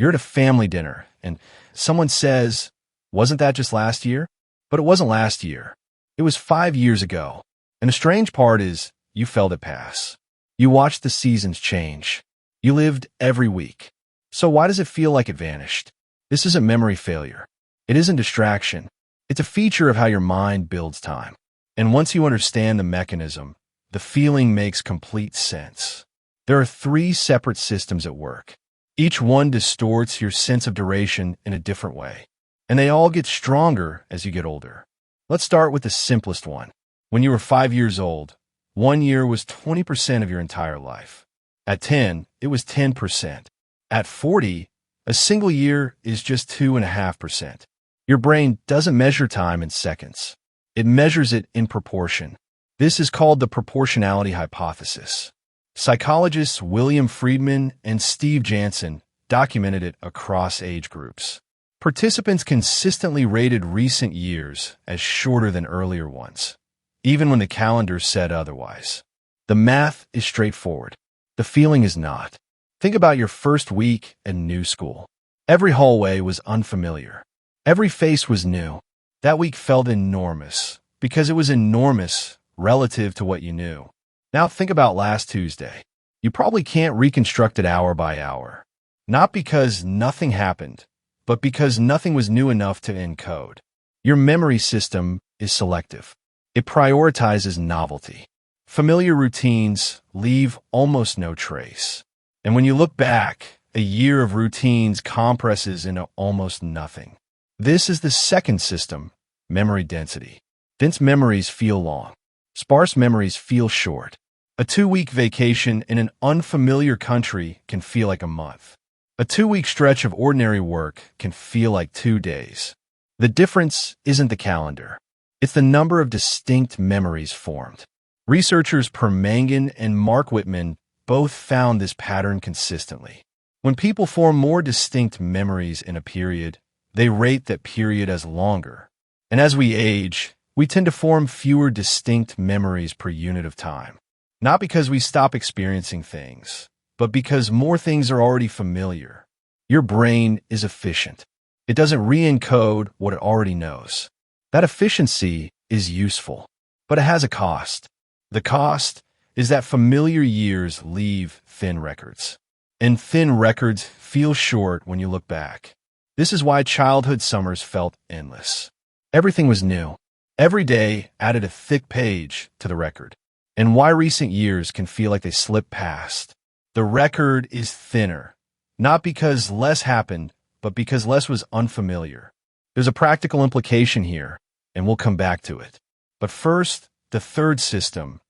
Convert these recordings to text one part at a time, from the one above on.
You're at a family dinner, and someone says, "Wasn't that just last year?" But it wasn't last year. It was 5 years ago. And the strange part is, you felt it pass. You watched the seasons change. You lived every week. So why does it feel like it vanished? This isn't memory failure. It isn't distraction. It's a feature of how your mind builds time. And once you understand the mechanism, the feeling makes complete sense. There are 3 separate systems at work. Each one distorts your sense of duration in a different way. And they all get stronger as you get older. Let's start with the simplest one. When you were 5 years old, 1 year was 20% of your entire life. At 10, it was 10%. At 40, a single year is just 2.5%. Your brain doesn't measure time in seconds. It measures it in proportion. This is called the proportionality hypothesis. Psychologists William Friedman and Steve Jansen documented it across age groups. Participants consistently rated recent years as shorter than earlier ones, even when the calendar said otherwise. The math is straightforward. The feeling is not. Think about your first week in new school. Every hallway was unfamiliar. Every face was new. That week felt enormous because it was enormous relative to what you knew. Now think about last Tuesday. You probably can't reconstruct it hour by hour. Not because nothing happened, but because nothing was new enough to encode. Your memory system is selective. It prioritizes novelty. Familiar routines leave almost no trace. And when you look back, a year of routines compresses into almost nothing. This is the second system, memory density. Dense memories feel long. Sparse memories feel short. A 2-week vacation in an unfamiliar country can feel like a month. A 2-week stretch of ordinary work can feel like 2 days. The difference isn't the calendar. It's the number of distinct memories formed. Researchers Permangan and Mark Whitman both found this pattern consistently. When people form more distinct memories in a period, they rate that period as longer. And as we age, we tend to form fewer distinct memories per unit of time. Not because we stop experiencing things, but because more things are already familiar. Your brain is efficient. It doesn't re-encode what it already knows. That efficiency is useful, but it has a cost. The cost is that familiar years leave thin records. And thin records feel short when you look back. This is why childhood summers felt endless. Everything was new. Every day added a thick page to the record. And why recent years can feel like they slip past. The record is thinner, not because less happened, but because less was unfamiliar. There's a practical implication here, and we'll come back to it. But first, the third system,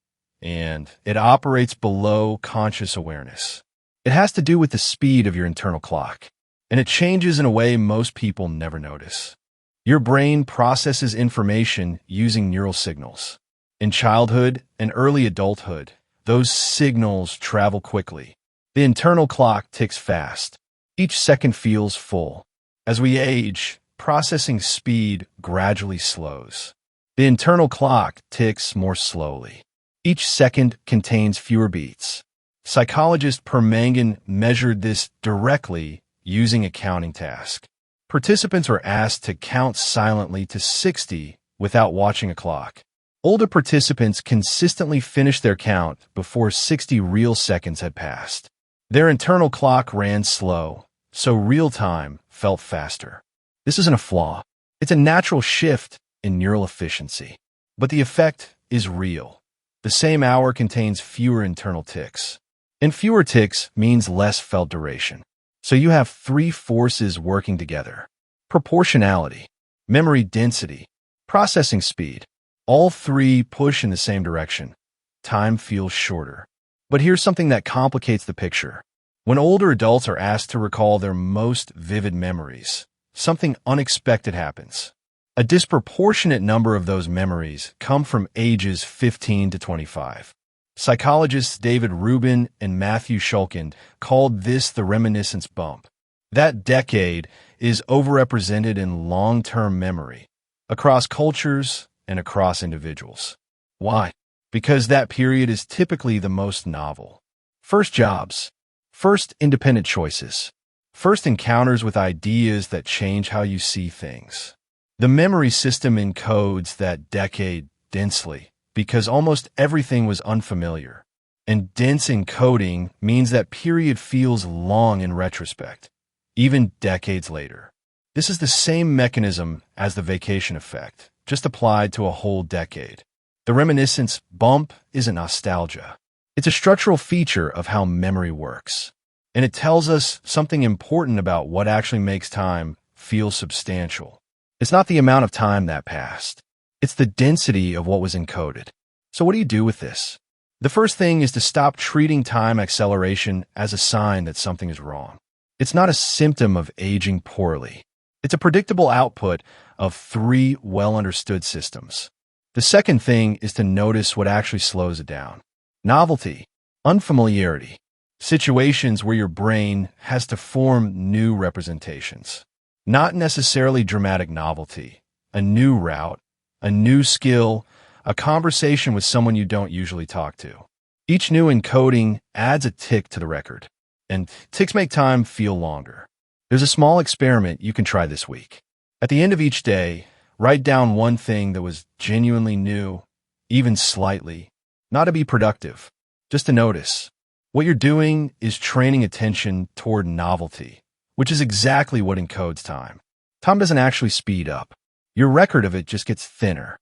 and it operates below conscious awareness. It has to do with the speed of your internal clock, and it changes in a way most people never notice. Your brain processes information using neural signals. In childhood and early adulthood, those signals travel quickly. The internal clock ticks fast. Each second feels full. As we age, processing speed gradually slows. The internal clock ticks more slowly. Each second contains fewer beats. Psychologist Permangan measured this directly using a counting task. Participants were asked to count silently to 60 without watching a clock. Older participants consistently finished their count before 60 real seconds had passed. Their internal clock ran slow, so real time felt faster. This isn't a flaw. It's a natural shift in neural efficiency. But the effect is real. The same hour contains fewer internal ticks. And fewer ticks means less felt duration. So you have 3 forces working together. Proportionality, memory density, processing speed. All 3 push in the same direction. Time feels shorter. But here's something that complicates the picture. When older adults are asked to recall their most vivid memories, something unexpected happens. A disproportionate number of those memories come from ages 15 to 25. Psychologists David Rubin and Matthew Shulkin called this the reminiscence bump. That decade is overrepresented in long-term memory, across cultures and across individuals. Why? Because that period is typically the most novel. First jobs, first independent choices, First encounters with ideas that change how you see things. The memory system encodes that decade densely because almost everything was unfamiliar. And dense encoding means that period feels long in retrospect, even decades later. This is the same mechanism as the vacation effect, just applied to a whole decade. The reminiscence bump isn't nostalgia. It's a structural feature of how memory works. And it tells us something important about what actually makes time feel substantial. It's not the amount of time that passed. It's the density of what was encoded. So what do you do with this? The first thing is to stop treating time acceleration as a sign that something is wrong. It's not a symptom of aging poorly. It's a predictable output of 3 well-understood systems. The second thing is to notice what actually slows it down. Novelty, unfamiliarity, situations where your brain has to form new representations. Not necessarily dramatic novelty, a new route, a new skill, a conversation with someone you don't usually talk to. Each new encoding adds a tick to the record, and ticks make time feel longer. There's a small experiment you can try this week. At the end of each day, write down one thing that was genuinely new, even slightly, not to be productive, just to notice. What you're doing is training attention toward novelty, which is exactly what encodes time. Time doesn't actually speed up. Your record of it just gets thinner.